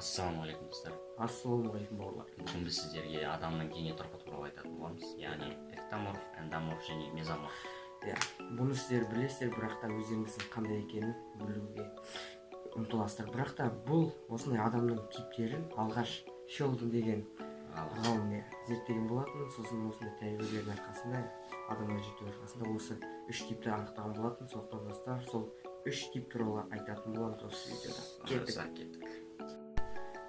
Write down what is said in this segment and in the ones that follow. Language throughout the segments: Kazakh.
Ассалаумағалейкум достар. Ассалаумағалейкум бауырлар. Бүгін біз сіздерге адамның дене тұрқы туралы айтатын боламыз. Яғни эктоморф, эндоморф және мезоморф. Бұны сіздер білесіздер, бірақ та өздеріңіздің қандай екенін білуге ұмтыласыздар. Бірақ та бұл осындай адамның типтерін алғаш Шелдон деген ғалым зерттеген болатын. Сосын осындай тәжірибелердің арқасында, адамның жетуі арқасында осы үш типті анықтаған болатын. Сондықтан достар, сол үш тип туралы айтатын боламыз осы видеода. Кеттік.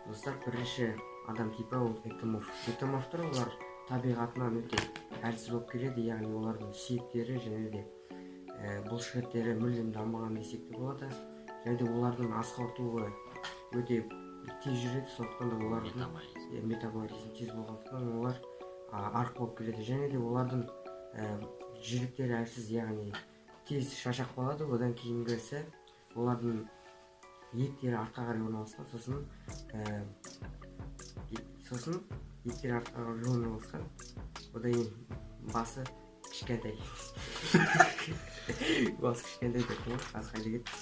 Достар, бірінші адам типі ол эктоморф. Эктоморфтар олар табиғатынан өте әлсіз болып келеді, яғни олардың сүйектері және де бұлшықеттері мүлдем дамымаған десек те болады. Және де олардың ас қорытуы өте тез жүреді, сондықтан да олардың метаболизм тез болғандықтан олар арық болып келеді. Және де олардың жүректері әлсіз, яғни тез шашақ болады. Одан кейінгісі олардың еттері артқа қарай орналасқан, сосын еттері артқа қарай орналасқан, одан кейін басы кішкентай. Басы кішкентай деп қой, аз қайда кетті.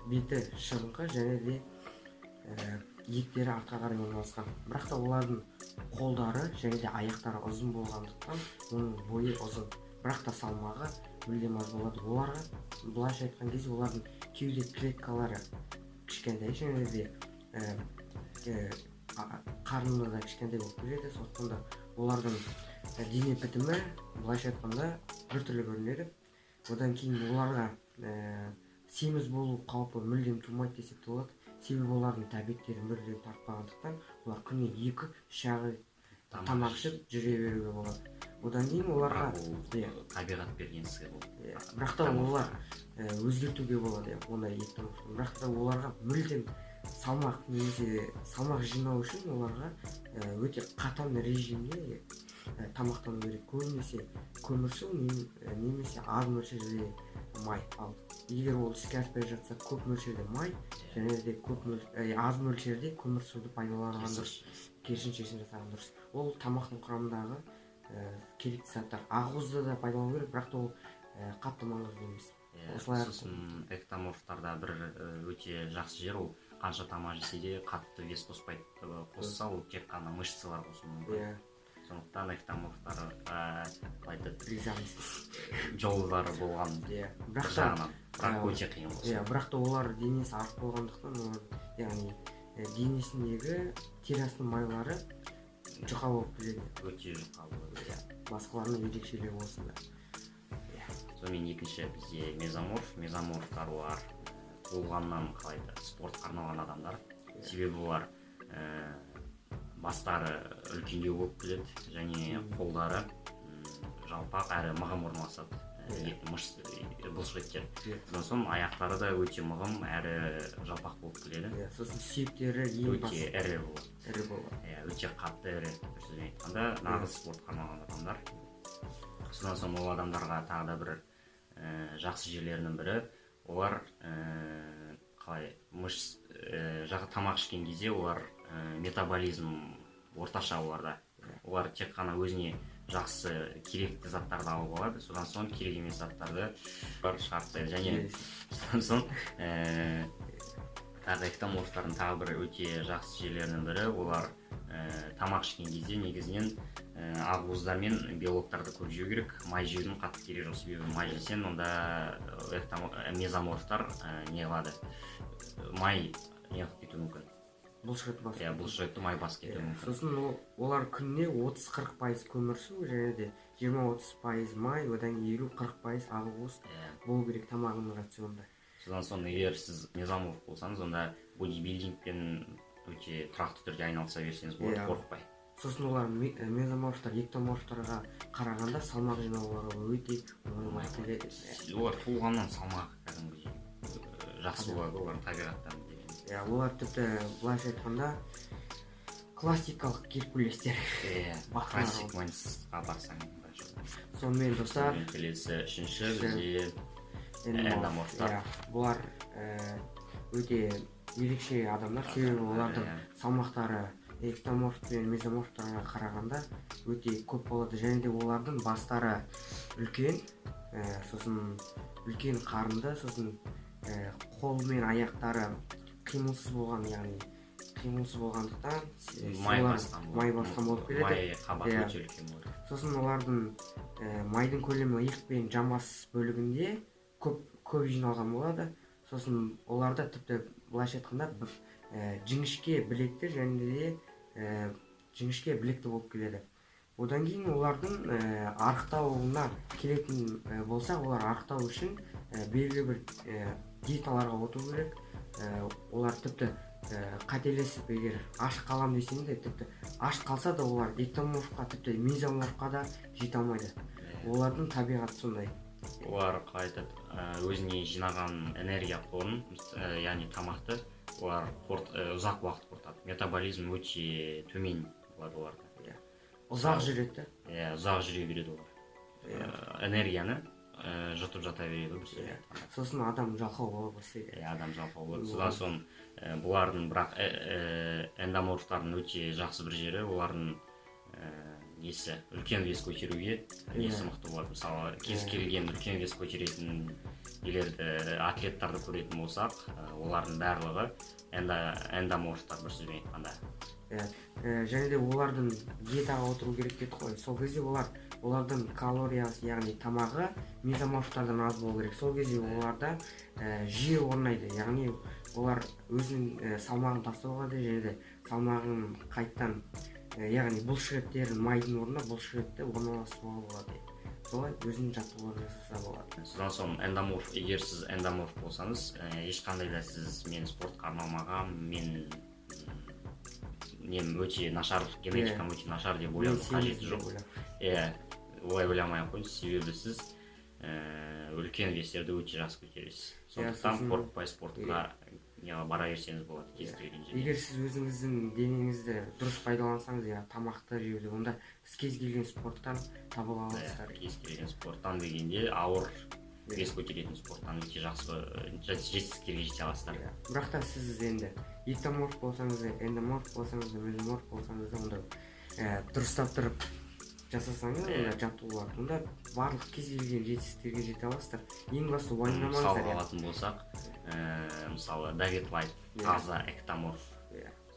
Беті шығыңқы және де еттері артқа қарай орналасқан. Бірақ та олардың қолдары және де аяқтары ұзын болғандықтан оның бойы ұзын, бірақ та салмағы мүлдем аз болады. Оларға былайша айтқан кезде олардың кеуде клеткалары кішкентай және де қарны да кішкентай болып келеді. Сондықтан да олардың дене бітімі былайша айтқанда біртүрлі көрінеді. Одан кейін оларға семіз болу қаупі мүлдем тумайды десек те болады. Себебі олардың тәбеттері мүлдем тартпағандықтан олар күніне 2-3 ағы тамақ ішіп жүре беруге болады. Одан кейін оларға табиғат берген сый бұл. Бірақ та олар өзгертуге болады, ондай эктоморфтар. Бірақ та оларға мүлдем салмақ жинау үшін оларға өте қатаң режимде тамақтану керек. Көбінесе көмірсу немесе аз мөлшерде май. Ал егер ол іске аспай жатса, көп мөлшерде май және де аз мөлшерде көмірсуды пайдаланған дұрыс. Керісінше жасаған дұрыс. Ол тамақтың құрамындағы керекті заттар. Ақуызды да пайдалану керек, бірақ та ол қатты маңызды емес. Сосын эктоморфтарда бір өте жақсы жер, ол қанша тамақ жесе де қатты вес қоспайды. Қосса, ол тек қана мышцалар қосуы мүмкін. Сондықтан эктоморфтарға жолдары болған жағынан, бірақ өте қиын болса. Бірақ та олар денесі артық болғандықтан, яғни денесіндегі териясының майлары жұқа болып келеді. Өте жұқа болады. Басқаларының ерекшелігі осында. Сонымен екінші бізде мезоморф. Мезоморфтар олар туылғаннан спортқа арналған адамдар. Себебі олар бастары үлкендеу болып келеді және қолдары жалпақ әрі мығым орналасады. Бұлшықеттер. Сосын аяқтары да өте мығым әрі жалпақ болып келеді. Сосын сүйектері өте ірі болады. Өте қатты ірі. Сөзбен айтқанда нағыз спортқа арналған адамдар. Содан соң ол адамдарға тағы да бір жақсы жерлерінің бірі, олар тамақ ішкен кезде олар метаболизм орташа оларда. Олар тек қана өзіне жақсы керекті заттарды алып алады, содан соң керек емес заттарды шығарып тастайды. Және содан соң тағы эктоморфтардың тағы бір өте жақсы жерлерінің бірі, олар тамақ ішкен кезде негізінен ақуыздар мен белоктарды көп жеу керек. Май жеудің қатты керегі жоқ, себебі май жесең, онда мезоморфтар не қылады? Май неғып кетуі мүмкін. Бұлшықетті май басып кетуі мүмкін. Сосын олар күніне 30-40% көмірсу және де 20-30% май, одан 50-40% ақуыз болу керек тамағының рационында. Содан соң егер сіз мезоморф болсаңыз, онда бодибилдингпен өте тұрақты түрде айналыса берсеңіз болады, қорықпай. Сосын олар мезоморфтар эктоморфтарға қарағанда салмақ жинаулары өте оңай келеді. Олар туылғаннан салмағы кәдімгідей жақсы болады, олар табиғаттан. Олар тіпті былайша айтқанда классикалық геркулестер. Классик майнсқа барсаң. Сонымен достар, келесі үшінші бізде эндоморфтар. Бұлар өте ерекше адамдар, себебі олардың салмақтары эктоморф пен мезоморфтарға қарағанда өте көп болады, және де олардың бастары үлкен, сосын үлкен қарынды, сосын қол мен аяқтары қимылсыз болған, яғни қимылсыз болғандықтан май басқан болып келеді. Май қабаты өте үлкен болады. Сосын олардың майдың көлемі иық пен жамбас бөлігінде көп жиналған болады. Сосын оларда тіпті былайша айтқанда жіңішке білекті, және де жіңішке білекті болып келеді. Одан кейін олардың арықтауына келетін болсақ, олар арықтау үшін белгілі бір диеталарға отыру керек. Олар тіпті қателесіп, егер аш қалам десең де, тіпті аш қалса да олар эктоморфқа, тіпті мезоморфқа да жете алмайды. Олардың табиғаты сондай. Олар қайтып өзіне жинаған энергия қорын, яғни тамақты, олар ұзақ уақыт қорытады. Метаболизм өте төмен болады оларда. Ұзақ жүреді. Ұзақ жүре береді олар. Энергияны жұтып жата береді. Сосын адам жалқау бола бастайды. Адам жалқау болады. Содан соң бұлардың, бірақ эндоморфтардың өте жақсы бір жері, олардың несі үлкен вес көтеруге несі мықты болады. Мысалы, кез келген үлкен вес көтеретін атлеттарды көретін болсақ, олардың барлығы эндоморфтар, бір сөзбен айтқанда. Және де олардың диетаға отыру керек деді ғой. Сол кезде олардың калориясы, яғни тамағы мезоморфтардан аз болу керек. Сол кезде оларда жиі орнайды, яғни олар өзінің салмағын тастауға да, және де салмағын қайттан, яғни бұлшықеттерін майдың орнына бұлшықетті орналастыруға болады. Солай өзінің жаттығуларын жасаса болады. Содан соң эндоморф, егер сіз эндоморф болсаңыз, ешқандай да сіз мен спортқа арналмаған, мен өте нашар, генетикам өте нашар деп ойлаудың қажеті жоқ. Олай ойламай ақ қойыңыз, себебі сіз үлкен вестерді өте жақсы көтересіз. Сондықтан қорықпай спортқа бара берсеңіз болады кез келген жерде. Егер сіз өзіңіздің денеңізді дұрыс пайдалансаңыз, тамақты жеуді, онда сіз кез келген спорттан таба аласыздар. Кез келген спорттан дегенде ауыр вес көтеретін спорттан өте жақсы жетістіктерге жете аласыздар. Бірақ та сіз енді эктоморф болсаңыз, эндоморф болсаңыз, мезоморф болсаңыз, онда дұрыстап тұрып жасасаңыз, жаттығулар, онда барлық кез келген жетістіктерге жете аласыздар. Ең басты уайымдамаңыздар. Мысал алатын болсақ, мысалы Давид Лайт, таза эктоморф.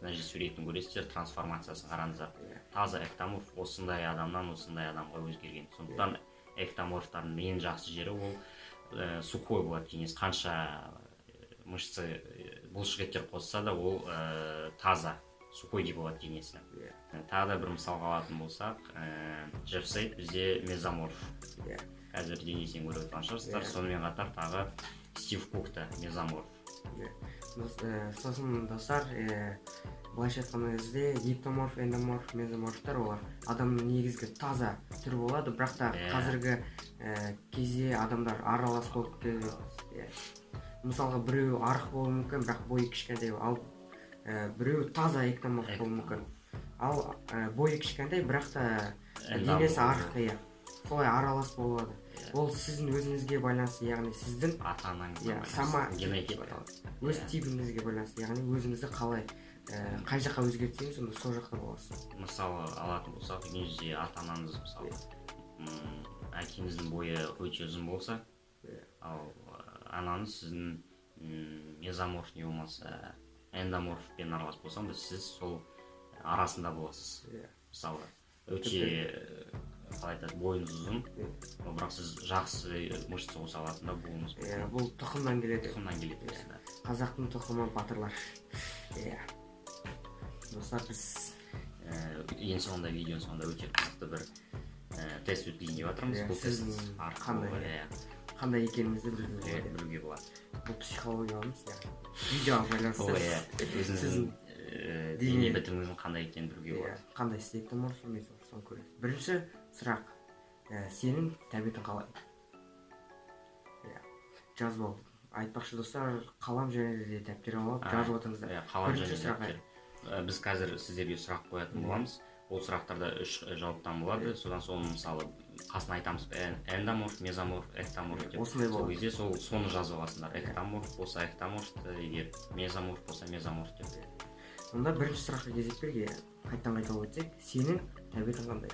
Значит, суретін көресіздер, трансформациясын қараңыздар. Таза эктоморф осындай адамнан осындай адамға өзгерген. Сондықтан эктоморфтардың ең жақсы жері ол сухой болады, денесі қанша мышцы бұлшықеттер қосса да, ол таза сухой деп болады денесі. Тағы да бір мысалға алатын болсақ, Джефф Сейд бізде мезоморф. Қазір денесін көріп отырған шығарсыздар. Сонымен қатар тағы Стив Кук та мезоморф. Сосын достар, былайша айтқан кезде эктоморф, эндоморф, мезоморфтар олар адамның негізгі таза түрі болады, бірақ та қазіргі кезде адамдар аралас болып келеді. Мысалға біреу арық болуы мүмкін, бірақ бойы кішкентай, ал біреу таза эктоморф болуы мүмкін. Ал бойы кішкентай, бірақ та денесі арық, солай аралас болады. Ол сіздің өзіңізге байланысты, яғни сіздің ата-анаңызға генетика, өз типіңізге байланысты, яғни өзіңізді қалай қай жаққа өзгертсеңіз, сонда сол жақта боласыз. Мысалы алатын болсақ, негізінде ата-анаңыз, мысалы әкеңіздің бойы өте ұзын болса, ал анаңыз сіздің мезоморф не болмаса эндоморфпен аралас болсаң, сіз сол арасында боласыз. Мысалы өте қалай айтады, бойыңыз ұзын, бірақ сіз жақсы мышцы қоса алатын да болуыңыз мүмкін. Бұл тұқымнан келеді. Тұқымнан келеді. Қазақтың тұқымы батырлар. Достар, біз ең соңында, видеоның соңында өте қызықты бір тест өткізейін деп жатырмыз. Бұл тест қандай екенімізді білуге болады. Бұл психологиямыз, видеоға байланысты. Өзіңіздің дене бітіміңіздің қандай екенін білуге болады. Қандай эктоморф, мезоморф, соны көресіз. Бірінші сұрақ, сенің тәбетің қалай? Жазып ал. Айтпақшы достар, қалам және де дәптер алып жазып отырыңыздар. Қалам және дәптер. Біз қазір сіздерге сұрақ қоятын боламыз. Ол сұрақтарда 3 жауаптан болады. Содан соң мысалы қасына айтамыз, эндоморф, мезоморф, эктоморф деп. Сол кезде соны жазып аласыңдар. Эктоморф болса эктоморф, егер мезоморф болса мезоморф деп. Онда бірінші сұраққа кезек берейік. Қайттан қайталап өтсек, сенің тәбетің қандай?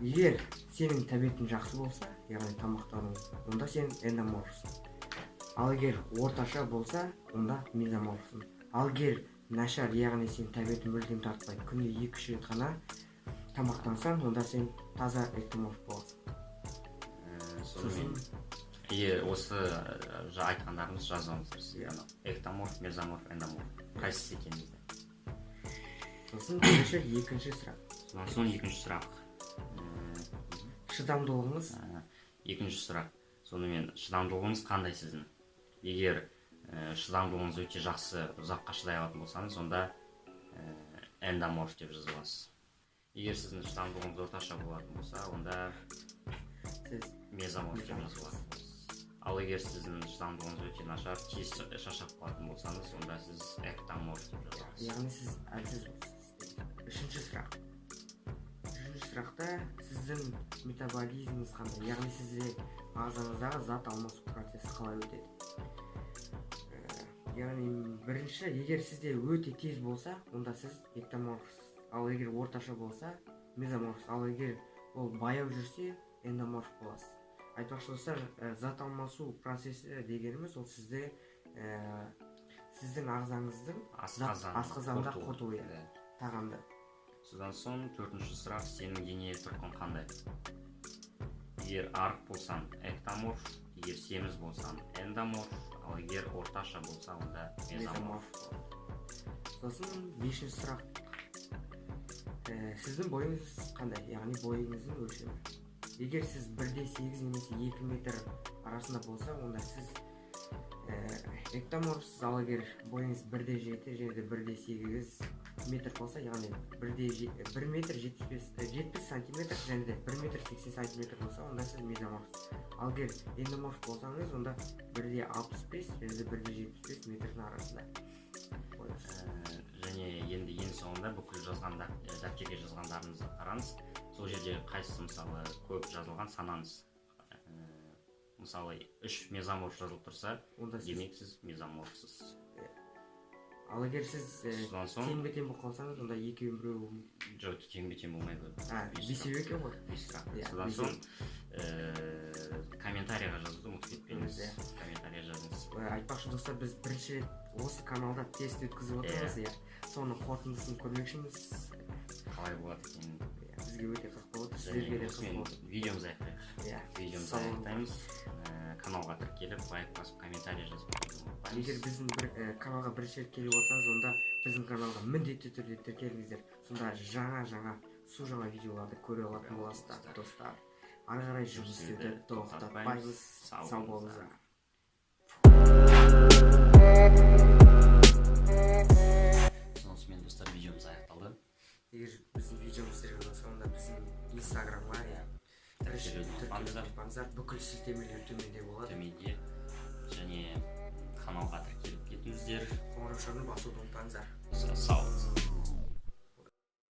Егер сенің тәбетің жақсы болса, яғни тамақтану, онда сен эндоморфсың. Ал егер орташа болса, онда мезоморфсың. Ал егер нашар, яғни сен тәбетің мүлдем тартпай, күнде 2-3 рет қана тамақтансаң, онда сен таза эктоморф боласың. Сонымен осы айтқандарыңыз жазамыздар сізге. Эктоморф, мезоморф, эндоморф. Қайсысы екеніңізді? Сосын екінші сұрақ. Сосын екінші сұрақ. Шыдамдылығыңыз? Екінші сұрақ. Сонымен шыдамдылығыңыз қандай сіздің? Егер шыдамдылығыңыз өте жақсы, ұзаққа шыдай алатын болсаңыз, онда эндоморф деп жазыласыз. Егер сіздің шыдамдылығыңыз орташа болатын болса, онда сіз мезоморф деп жазыласыз. Ал егер сіздің шыдамдылығыңыз өте нашар, тез шаршап қалатын болсаңыз, онда сіз эктоморф деп жазыласыз. Яғни сіз әлсіз болсыз. Үшінші сұрақ. Үшінші сұрақта сіздің метаболизміңіз қандай? Яғни сізде ағзаңыздағы зат алмасу процесі қалай өтеді? Яғни бірінші, егер сізде өте тез болса, онда сіз эктоморфсыз. Ал егер орташа болса, мезоморфсыз. Ал егер ол баяу жүрсе, эндоморф боласыз. Айтпақшы достар, зат алмасу процесі дегеніміз ол сіздің ағзаңыздың асқазанында қорытуы тағамды. Содан соң төртінші сұрақ, сенің дене тұрқың қандай? Егер арық болсаң эктоморф, егер семіз болсаң эндоморф, ал егер орташа болса, онда мезоморф. Сосын бесінші сұрақ, сіздің бойыңыз қандай? Яғни бойыңыздың өлшемі. Егер сіз 1,8 немесе 2 метр арасында болса, онда сіз эктоморфсыз. Ал егер бойыңыз 1,7 және 1,8 метр болса, яғни 1 метр 70 сантиметр және 1 метр 80 сантиметр болса, онда сіз мезоморфсыз. Ал егер эндоморф болсаңыз, онда 1,65 және 1,75 метрдің арасында. Және енді ең соңында бүкіл дәптерге жазғандарыңызды қараңыз. Сол жерде қайсысы мысалы көп жазылған санаңыз. Мысалы 3 мезоморф жазылып тұрса, демек сіз мезоморфсыз. Ал егер сіз теңбе-тең болып қалсаңыз, онда екеуін біреу... Жоқ, теңбе-тең болмайды. Бесеу екен ғой? Содан соң комментарийға жазуды ұмытып кетпеңіз. Комментарийға жазыңыз. Айтпақшы достар, біз бірінші рет осы каналда тест өткізіп отырмыз. Соны қорытындысын көрмекшіміз. Қалай болады екен? Бізге өте қызық болады. Сіздерге де қызық болады. Видеомыз аяқтаймыз. Каналға тіркеліп, лайк басып, комментарий жазып. Егер біздің каналға бірінші рет келіп отырсаңыз, онда біздің каналға міндетті түрде тіркеліңіздер. Сонда жаңа су жаңа видеоларды көре алатын боласыздар, достар. Ары қарай жұмыс істеуді тоқтатпаймыз. Сау болыңыздар. Сонысымен достар, видеомыз аяқталды. Егер біздің видеомыз сіздерге ұнаса, онда біздің инстаграмға тіркеліп тұрсаңыздар, бүкіл сілтемелер төменде болады.